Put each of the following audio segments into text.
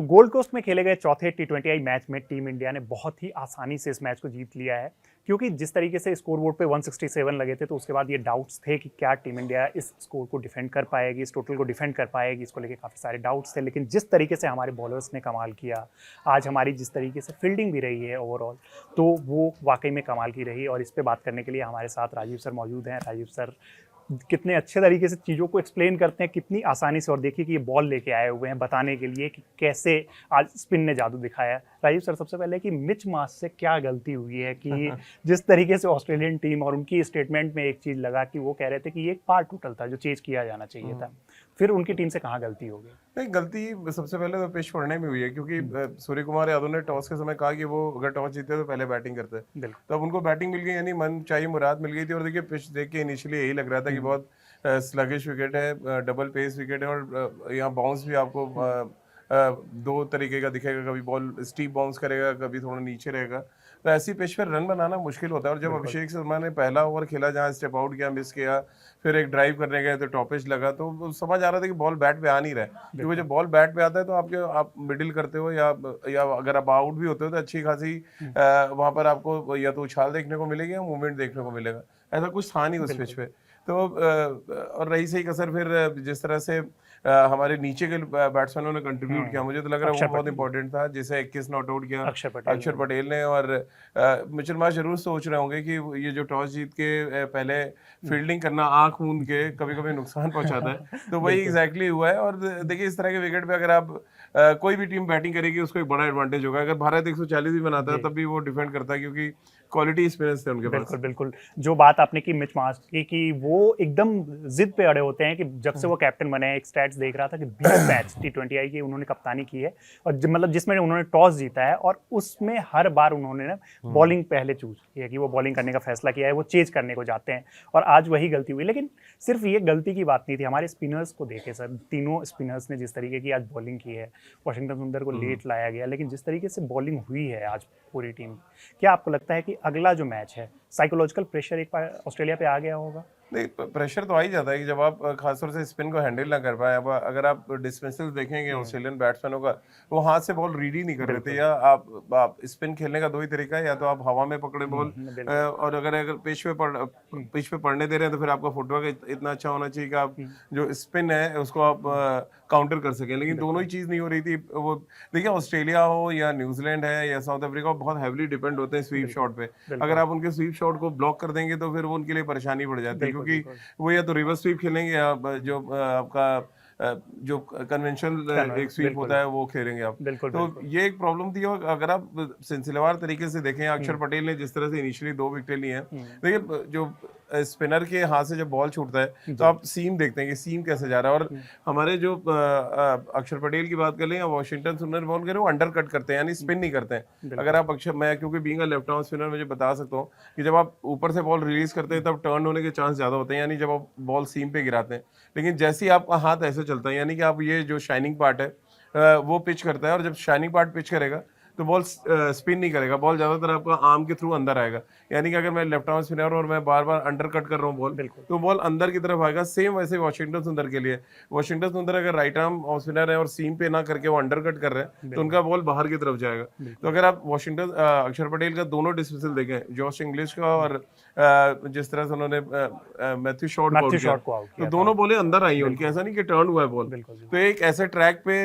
तो gold coast में खेले गए चौथे टी20आई मैच में टीम इंडिया ने बहुत ही आसानी से इस मैच को जीत लिया है, क्योंकि जिस तरीके से स्कोर बोर्ड पे 167 लगे थे तो उसके बाद ये डाउट्स थे कि क्या टीम इंडिया इस स्कोर को डिफेंड कर पाएगी, इस टोटल को डिफेंड कर पाएगी, इसको लेके काफ़ी सारे डाउट्स थे। लेकिन जिस तरीके से हमारे बॉलर्स ने कमाल किया, आज हमारी जिस तरीके से फील्डिंग भी रही है ओवरऑल, तो वो वाकई में कमाल की रही। और इस पर बात करने के लिए हमारे साथ राजीव सर मौजूद हैं। राजीव सर कितने अच्छे तरीके से चीज़ों को एक्सप्लेन करते हैं, कितनी आसानी से, और देखिए कि ये बॉल लेके आए हुए हैं बताने के लिए कि कैसे आज स्पिन ने जादू दिखाया है। राजीव सर, सबसे पहले कि मिच मार्श से क्या गलती हुई है कि जिस तरीके से ऑस्ट्रेलियन टीम और उनकी स्टेटमेंट में एक चीज़ लगा कि वो कह रहे थे कि ये एक पार्ट टोटल था जो चेंज किया जाना चाहिए था, फिर उनकी टीम से कहाँ गलती हो गई? नहीं, गलती सबसे पहले तो पिच पढ़ने में हुई है, क्योंकि सूर्य कुमार यादव ने टॉस के समय कहा कि वो अगर टॉस जीते तो पहले बैटिंग करते हैं, तो अब उनको बैटिंग मिल गई, यानी मन चाहिए मुराद मिल गई थी। और देखिए पिच देख के इनिशियली यही लग रहा था कि बहुत स्लगिश विकेट है, डबल पेस विकेट है, और यहाँ बाउंस भी आपको दो तरीके का दिखेगा, कभी बॉल स्टीप बाउंस करेगा, कभी थोड़ा नीचे रहेगा। तो ऐसी पिच पर रन बनाना मुश्किल होता है। और जब अभिषेक शर्मा ने पहला ओवर खेला जहाँ स्टेप आउट किया, मिस किया, फिर एक ड्राइव करने गए तो टॉपेज लगा, तो समझ आ रहा था कि बॉल बैट पे आ नहीं रहा है। क्योंकि जब बॉल बैट पे आता है तो आप मिडिल करते हो या अगर आप आउट भी होते हो तो अच्छी खासी वहाँ पर आपको या तो उछाल देखने को मिलेगी या मूवमेंट देखने को मिलेगा। ऐसा कुछ था नहीं उस पिच पे। तो और रही सही कसर फिर जिस तरह से हमारे नीचे के बैट्समैनों ने कंट्रीब्यूट किया, मुझे तो लग रहा है वो बहुत इंपॉर्टेंट था। जैसे 21 नॉट आउट किया अक्षर पटेल ने, और मिचेल मार्श जरूर सोच रहे होंगे कि ये जो टॉस जीत के पहले फील्डिंग करना आंख मूंद के कभी कभी नुकसान पहुंचाता है, तो वही एग्जैक्टली हुआ है। और देखिए इस तरह के विकेट पे अगर आप कोई भी टीम बैटिंग करेगी उसको एक बड़ा एडवांटेज होगा। अगर भारत 140 भी बनाता है तब भी वो डिफेंड करता है, क्योंकि क्वालिटी एक्सपीरियंस थे उनके पास। बिल्कुल बिल्कुल, जो बात आपने की मिच मार्श की कि वो एकदम जिद पे अड़े होते हैं कि जब से वो कैप्टन बने हैं। एक स्टैट्स देख रहा था कि 20 मैच टी20आई की उन्होंने कप्तानी की है, और मतलब जिसमें उन्होंने टॉस जीता है, और उसमें हर बार उन्होंने ना बॉलिंग पहले चूज किया कि वो बॉलिंग करने का फैसला किया है, वो चेज करने को जाते हैं, और आज वही गलती हुई। लेकिन सिर्फ ये गलती की बात नहीं थी, हमारे स्पिनर्स को देखे सर, तीनों स्पिनर्स ने जिस तरीके की आज बॉलिंग की है, वाशिंगटन सुंदर को लेट लाया गया, लेकिन जिस तरीके से बॉलिंग हुई है आज पूरी टीम, क्या आपको लगता है कि अगला जो मैच है साइकोलॉजिकल प्रेशर एक बार ऑस्ट्रेलिया पे आ गया होगा? नहीं, प्रेशर तो आ ही जाता है कि जब आप खासतौर से स्पिन को हैंडल ना कर पाए। अब अगर आप डिस्मिसल्स देखेंगे ऑस्ट्रेलियन बैट्समैनों का, वो हाथ से बॉल रीड ही नहीं कर रहे थे। या आप स्पिन खेलने का दो ही तरीका है, या तो आप हवा में पकड़े बॉल, और अगर पिच पे पड़ने दे रहे हैं तो फिर आपका फुटवर्क इतना अच्छा होना चाहिए कि आप जो स्पिन है उसको आप काउंटर कर सकें। लेकिन दोनों ही चीज़ नहीं हो रही थी। वो देखिए ऑस्ट्रेलिया हो या न्यूजीलैंड है या साउथ अफ्रीका, बहुत हैवीली डिपेंड होते हैं स्वीप शॉट पे। अगर आप उनके स्वीप शॉट को ब्लॉक कर देंगे तो फिर वो उनके लिए परेशानी बढ़ जाती है, क्योंकि वो या तो रिवर्स स्वीप खेलेंगे या जो आपका जो कन्वेंशनल एक स्वीप होता है वो खेलेंगे आप। तो ये एक प्रॉब्लम थी। और अगर आप सिलसिलेवार तरीके से देखें, अक्षर पटेल ने जिस तरह से इनिशियली 2 विकेट ली हैं, देखिए जो स्पिनर के हाथ से जब बॉल छूटता है तो आप सीम देखते हैं कि सीम कैसे जा रहा है। और हमारे जो अक्षर पटेल की बात कर लें या वाशिंगटन सुंदर बॉल करें, वो अंडर कट करते हैं, यानी स्पिन नहीं करते हैं। अगर आप मैं क्योंकि being a left arm spinner मुझे बता सकता हूँ कि जब आप ऊपर से बॉल रिलीज करते हैं तब टर्न होने के चांस ज्यादा होते हैं, यानी जब आप बॉल सीम पे गिराते हैं। लेकिन जैसे ही आपका हाथ ऐसे चलता है, यानी कि आप ये जो शाइनिंग पार्ट है वो पिच करता है, और जब शाइनिंग पार्ट पिच करेगा तो बॉल स्पिन नहीं करेगा, बॉल ज्यादातर आपका आर्म के थ्रू अंदर आएगा। यानी कि अगर मैं लेफ्ट आर्म स्पिनर और मैं बार बार अंडर कट कर रहा हूँ बॉल, तो बॉल अंदर की तरफ आएगा। सेम वैसे वाशिंगटन सुंदर के लिए, वाशिंगटन सुंदर अगर राइट आर्म स्पिनर है और सीम पे ना करके वो अंडर कट कर रहे हैं तो उनका बॉल बाहर की तरफ जाएगा। तो अगर आप वाशिंगटन अक्षर पटेल का दोनों डिस्मिसल देखें, जॉश इंग्लिश का और जिस तरह से उन्होंने मैथ्यू शॉट को आउट किया, तो दोनों बॉलें अंदर आई है उनकी, ऐसा नहीं कि टर्न हुआ है बॉल। तो एक ऐसे ट्रैक पे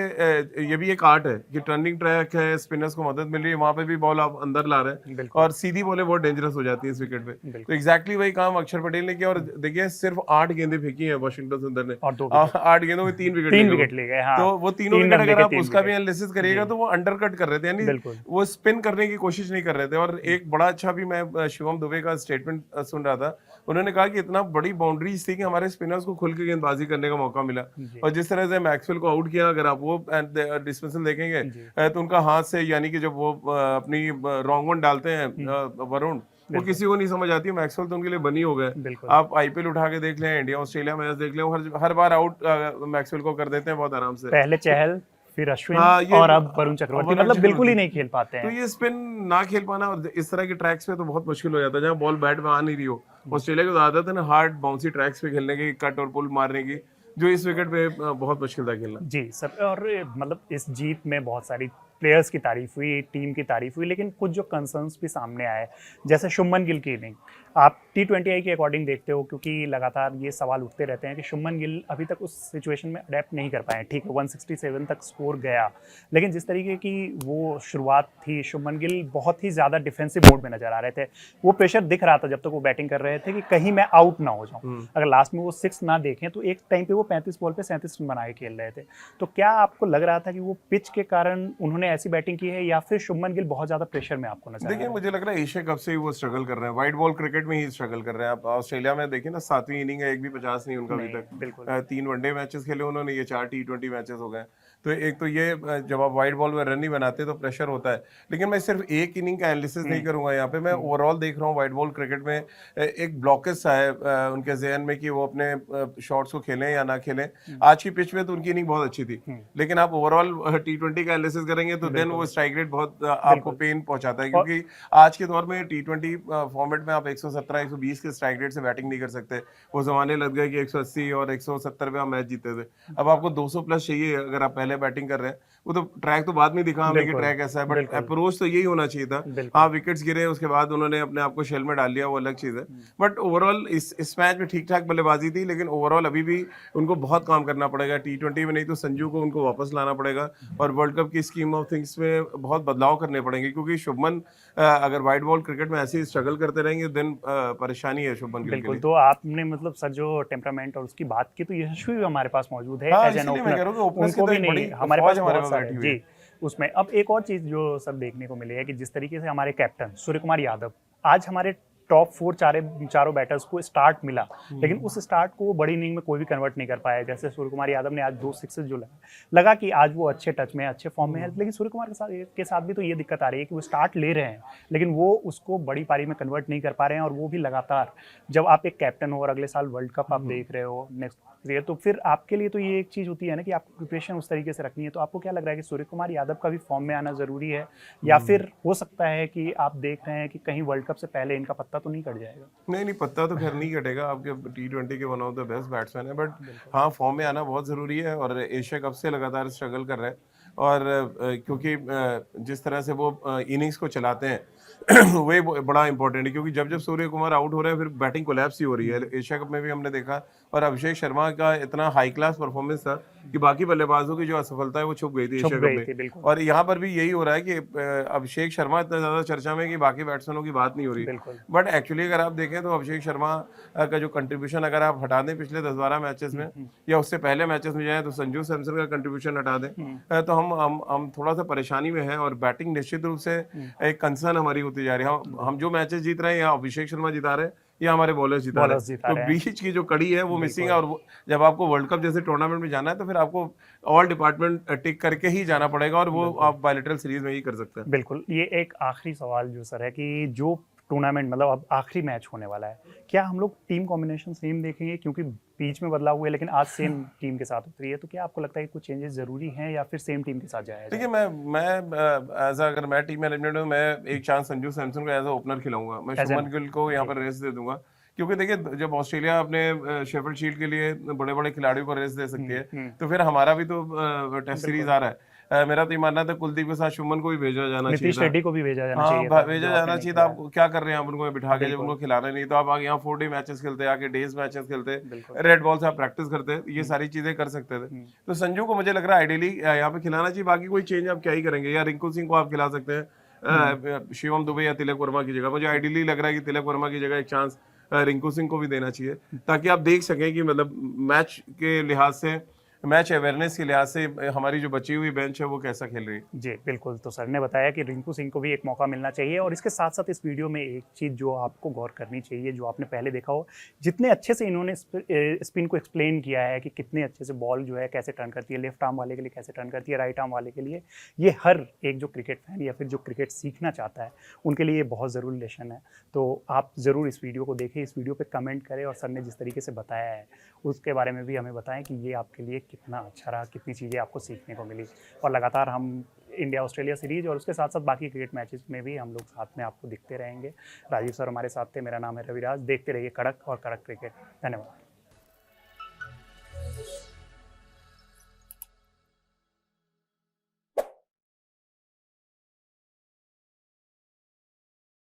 ये भी एक आर्ट है कि टर्निंग ट्रैक है, स्पिनर्स को मदद मिल रही है, वहां पे भी बॉल आप अंदर ला रहे हैं, और सीधी बॉलें बहुत डेंजरस हो जाती है इस विकेट पे। तो एग्जैक्टली वही काम अक्षर पटेल ने किया। और देखिए सिर्फ 8 गेंदें फेंकी है वाशिंगटन सुंदर ने, 8 गेंदों में 3 विकेट ले गए। तो वो तीनों विकेट अगर आप उसका भी एनालिसिस करिएगा तो वो अंडर कट कर रहे थे, यानी वो स्पिन करने की कोशिश नहीं कर रहे थे। और एक बड़ा अच्छा भी मैं शिवम दुबे का स्टेटमेंट सुन रहा था, उन्होंने कहा कि इतना बड़ी बाउंड्रीज थी कि हमारे स्पिनर्स को खुल के गेंदबाजी करने का मौका मिला। और जिस तरह से मैक्सवेल को आउट किया, अगर आप वो डिस्मिसल देखेंगे तो उनका हाथ से, यानी कि जब वो अपनी रॉन्ग वन डालते हैं वरुण, वो किसी को नहीं समझ आती है। मैक्सवेल तो उनके लिए बनी हो गए। आप आईपीएल उठा के देख लें, इंडिया ऑस्ट्रेलिया मैच देख लें, हर बार आउट मैक्सवेल को कर देते हैं बहुत आराम से। पहले चहल, फिर अश्विन, और अब वरुण चक्रवर्ती, मतलब बिल्कुल ही नहीं खेल पाते हैं। तो ये स्पिन ना खेल पाना और इस तरह के ट्रैक्स पे तो बहुत मुश्किल हो जाता है जहाँ बॉल बैट में आ नहीं रही हो। ऑस्ट्रेलिया को आदत है ना हार्ड बाउंसी ट्रैक्स पे खेलने की, कट और पुल मारने की, जो इस विकेट पे बहुत मुश्किल था खेलना। जी सर, और मतलब इस जीत में बहुत सारी प्लेयर्स की तारीफ हुई, टीम की तारीफ हुई, लेकिन कुछ जो कंसर्न्स भी सामने आए, जैसे शुभमन गिल की इनिंग, आप T20I के अकॉर्डिंग देखते हो, क्योंकि लगातार ये सवाल उठते रहते हैं कि शुभमन गिल अभी तक उस सिचुएशन में अडेप्ट नहीं कर पाए। ठीक है, 167 तक स्कोर गया, लेकिन जिस तरीके की वो शुरुआत थी, शुभमन गिल बहुत ही ज़्यादा डिफेंसिव मोड में नजर आ रहे थे। वो प्रेशर दिख रहा था जब तक वो बैटिंग कर रहे थे कि कहीं मैं आउट ना हो जाऊं। अगर लास्ट में वो 6 ना देखें तो एक टाइम पे वो 35 बॉल पे 37 रन बना के खेल रहे थे। तो क्या आपको लग रहा था कि वो पिच के कारण उन्होंने ऐसी बैटिंग की है, या फिर शुभमन गिल बहुत ज्यादा प्रेशर में आपको नजर आ रहा देखिए, है? मुझे लग रहा है एशिया कप से ही वो स्ट्रगल कर रहे हैं, व्हाइट बॉल क्रिकेट में ही स्ट्रगल कर रहे हैं। आप ऑस्ट्रेलिया में देखिए ना, 7वीं इनिंग है, एक भी 50 नहीं उनका अभी नहीं, तक। बिल्कुल। 3 वनडे मैचेस खेले उन्होंने, ये 4 T20 मैचेस हो गए। तो एक तो ये जब आप व्हाइट बॉल में रन नहीं बनाते तो प्रेशर होता है। लेकिन मैं सिर्फ एक इनिंग का एनालिसिस नहीं करूंगा यहाँ पे, मैं ओवरऑल देख रहा हूँ व्हाइट बॉल क्रिकेट में एक ब्लॉकेज सा है उनके जहन में कि वो अपने शॉट्स को खेलें या ना खेलें। आज की पिच में तो उनकी इनिंग बहुत अच्छी थी, लेकिन आप ओवरऑल T20 का एनालिसिस करेंगे तो देन वो स्ट्राइक रेट बहुत आपको पेन पहुंचाता है, क्योंकि आज के दौर में T20 फॉर्मेट में आप 117 120 के स्ट्राइक रेट से बैटिंग नहीं कर सकते। वो जमाने लग गए कि 180 और 170 पे आप मैच जीते थे। अब आपको 200 प्लस चाहिए अगर आप पहले बैटिंग कर रहे हैं। वो तो ट्रैक तो बाद में दिखा हमने कि बिल्कुल, ट्रैक ऐसा है, बट बिल्कुल, अप्रोच तो यही होना चाहिए था। बिल्कुल। हाँ, विकेट्स गिरे, उसके बाद उन्होंने अपने आप को शेल में डाल लिया, वो अलग चीज है। बट ओवरऑल इस मैच में ठीक ठाक बल्लेबाजी थी, लेकिन ओवरऑल अभी भी उनको बहुत काम करना पड़ेगा T20 में, नहीं तो संजू को उनको वापस लाना पड़ेगा और वर्ल्ड कप की स्कीम ऑफ थिंग्स में बहुत बदलाव करने पड़ेंगे, क्योंकि शुभमन अगर व्हाइट बॉल क्रिकेट में ऐसे ही स्ट्रगल करते रहेंगे देन परेशानी है शुभमन गिल के बिल्कुल, लिए। तो आपने मतलब सर जो टेम्परामेंट और उसकी बात की, तो यशस्वी भी हमारे पास मौजूद है हाँ, एज एन इसीलिए मैं कह ओपनर। रहा हूँ कि ओपनर्स की उनको तो भी एक बड़ी नहीं, हमारे फौज पास हमारे बहुत पास सारे बैठी हुई है। जी। उसमें अब एक और चीज़ जो सब देखने को मिली है कि जिस तरीके से हमारे कैप्टन सूर्य कुमार यादव, आज हमारे टॉप 4 चारों बैटर्स को स्टार्ट मिला, लेकिन उस स्टार्ट को वो बड़ी इनिंग में कोई भी कन्वर्ट नहीं कर पाया। जैसे सूर्य कुमार यादव ने आज 2 सिक्सेस जो लगा कि आज वो अच्छे टच में है, अच्छे फॉर्म में है, लेकिन सूर्य कुमार के साथ भी तो ये दिक्कत आ रही है कि वो स्टार्ट ले रहे हैं, लेकिन वो उसको बड़ी पारी में कन्वर्ट नहीं कर पा रहे हैं, और वो भी लगातार। जब आप एक कैप्टन हो और अगले साल वर्ल्ड कप आप देख रहे हो नेक्स्ट ईयर, तो फिर आपके लिए तो ये एक चीज़ होती है ना कि आपको प्रिपरेशन उस तरीके से रखनी है। तो आपको क्या लग रहा है कि सूर्य कुमार यादव का भी फॉर्म में आना जरूरी है, या फिर हो सकता है कि आप देख रहे हैं कि कहीं वर्ल्ड कप से पहले इनका पत्ता तो नहीं कट जाएगा? नहीं नहीं, पत्ता तो खैर नहीं कटेगा, आपके T20 के one of the best batsman है, बट हाँ, फॉर्म में आना बहुत ज़रूरी है और एशिया कप से लगातार स्ट्रगल कर रहे हैं। और क्योंकि जिस तरह से वो इनिंग्स को चलाते हैं वही बड़ा इंपॉर्टेंट है, क्योंकि जब जब सूर्य कुमार आउट हो रहे हैं फिर बैटिंग कोलैप्स ही हो रही है। एशिया कप में भी हमने देखा, और अभिषेक शर्मा का इतना हाई क्लास परफॉर्मेंस था कि बाकी बल्लेबाजों की जो असफलता है वो छुप गई थी छुप एशिया कप गई में। थी, बिल्कुल। और यहाँ पर भी यही हो रहा है कि अभिषेक शर्मा इतना ज़्यादा चर्चा में है कि बाकी बैट्समैनों की बात नहीं हो रही। बिल्कुल। बट एक्चुअली अगर आप देखें तो अभिषेक शर्मा का जो कंट्रीब्यूशन अगर आप हटा दें पिछले 10-12 मैचेस में, या उससे पहले मैचेस में जाएं, तो संजू सैमसन का कंट्रीब्यूशन हटा दें, तो हम थोड़ा सा परेशानी में हैं, और बैटिंग निश्चित रूप से एक कंसर्न हमारी होती जा रही है। हम जो मैचेस जीत रहे हैं, या अभिषेक शर्मा जिता रहे हैं या हमारे बॉलर्स जिता रहे बॉलर्स हैं, जिता तो रहे हैं। बीच की जो कड़ी है वो मिसिंग है। और जब आपको वर्ल्ड कप जैसे टूर्नामेंट में जाना है तो फिर आपको ऑल डिपार्टमेंट टिक करके ही जाना पड़ेगा, और वो आप बायलैटरल सीरीज में ही कर सकते हैं। बिल्कुल, ये एक आखिरी सवाल जो सर है कि जो टूर्नामेंट मतलब अब आखिरी मैच होने वाला है, क्या हम लोग टीम कॉम्बिनेशन सेम देखेंगे? क्योंकि बीच में बदलाव हुए, लेकिन आज सेम टीम के साथ उतरी है, तो क्या आपको लगता है कि कुछ चेंजेस जरूरी हैं, या फिर सेम टीम के साथ जाया जाए? देखिए, अगर मैं टीम मैनेजमेंट में, मैं एक चांस संजू सैमसन को एज अ ओपनर खिलाऊंगा, मैं As an- शुभमन गिल को यहाँ पर रेस दे दूंगा। क्योंकि देखिए, जब ऑस्ट्रेलिया अपने शेफील्ड शील्ड के लिए बड़े बड़े खिलाड़ियों को रेस दे सकती है, तो फिर हमारा भी तो टेस्ट सीरीज आ रहा है। मेरा तो ये मानना था कुलदीप के साथ शुभमन को भी भेजा जाना चाहिए नीतीश था। रेड्डी को भी भेजा जाना हाँ, चाहिए था, भेजा जो आपने जाना नहीं चाहिए था। खिलाया। आप क्या कर रहे हैं, आप उनको बिठा के जब बिल्कुल, उनको खिलाना नहीं, तो आप आगे यहाँ 4 डे मैचेस खेलते, आके डेज मैचेस खेलते, बिल्कुल। रेड बॉल से आप प्रैक्टिस करते, ये सारी चीजें कर सकते थे। तो संजू को मुझे लग रहा है आइडियली यहाँ पे खिलाना चाहिए। बाकी कोई चेंज आप क्या ही करेंगे, या रिंकू सिंह को आप खिला सकते हैं शिवम दुबे या तिलक वर्मा की जगह। मुझे आइडियली लग रहा है कि तिलक वर्मा की जगह एक चांस रिंकू सिंह को भी देना चाहिए, ताकि आप देख सकें कि मतलब मैच के लिहाज से, मैच अवेयरनेस के लिहाज से हमारी जो बची हुई बेंच है वो कैसा खेल रही है। जी, बिल्कुल। तो सर ने बताया कि रिंकू सिंह को भी एक मौका मिलना चाहिए, और इसके साथ-साथ इस वीडियो में एक चीज़ जो आपको गौर करनी चाहिए, जो आपने पहले देखा हो, जितने अच्छे से इन्होंने स्पिन को एक्सप्लेन किया है कि कितने अच्छे से बॉल जो है कैसे टर्न करती है, लेफ्ट आर्म वाले के लिए कैसे टर्न करती है, राइट आर्म वाले के लिए, ये हर एक जो क्रिकेट फैन या फिर जो क्रिकेट सीखना चाहता है, उनके लिए ये बहुत ज़रूरी लेसन है। तो आप ज़रूर इस वीडियो को देखें, इस वीडियो पे कमेंट करें, और सर ने जिस तरीके से बताया है, उसके बारे में भी हमें बताएं कि ये आपके लिए कितना अच्छा रहा, कितनी चीज़ें आपको सीखने को मिली। और लगातार हम इंडिया ऑस्ट्रेलिया सीरीज और उसके साथ साथ बाकी क्रिकेट मैचेस में भी हम लोग साथ में आपको दिखते रहेंगे। राजीव सर हमारे साथ थे, मेरा नाम है रविराज। देखते रहिए कड़क और कड़क क्रिकेट। धन्यवाद।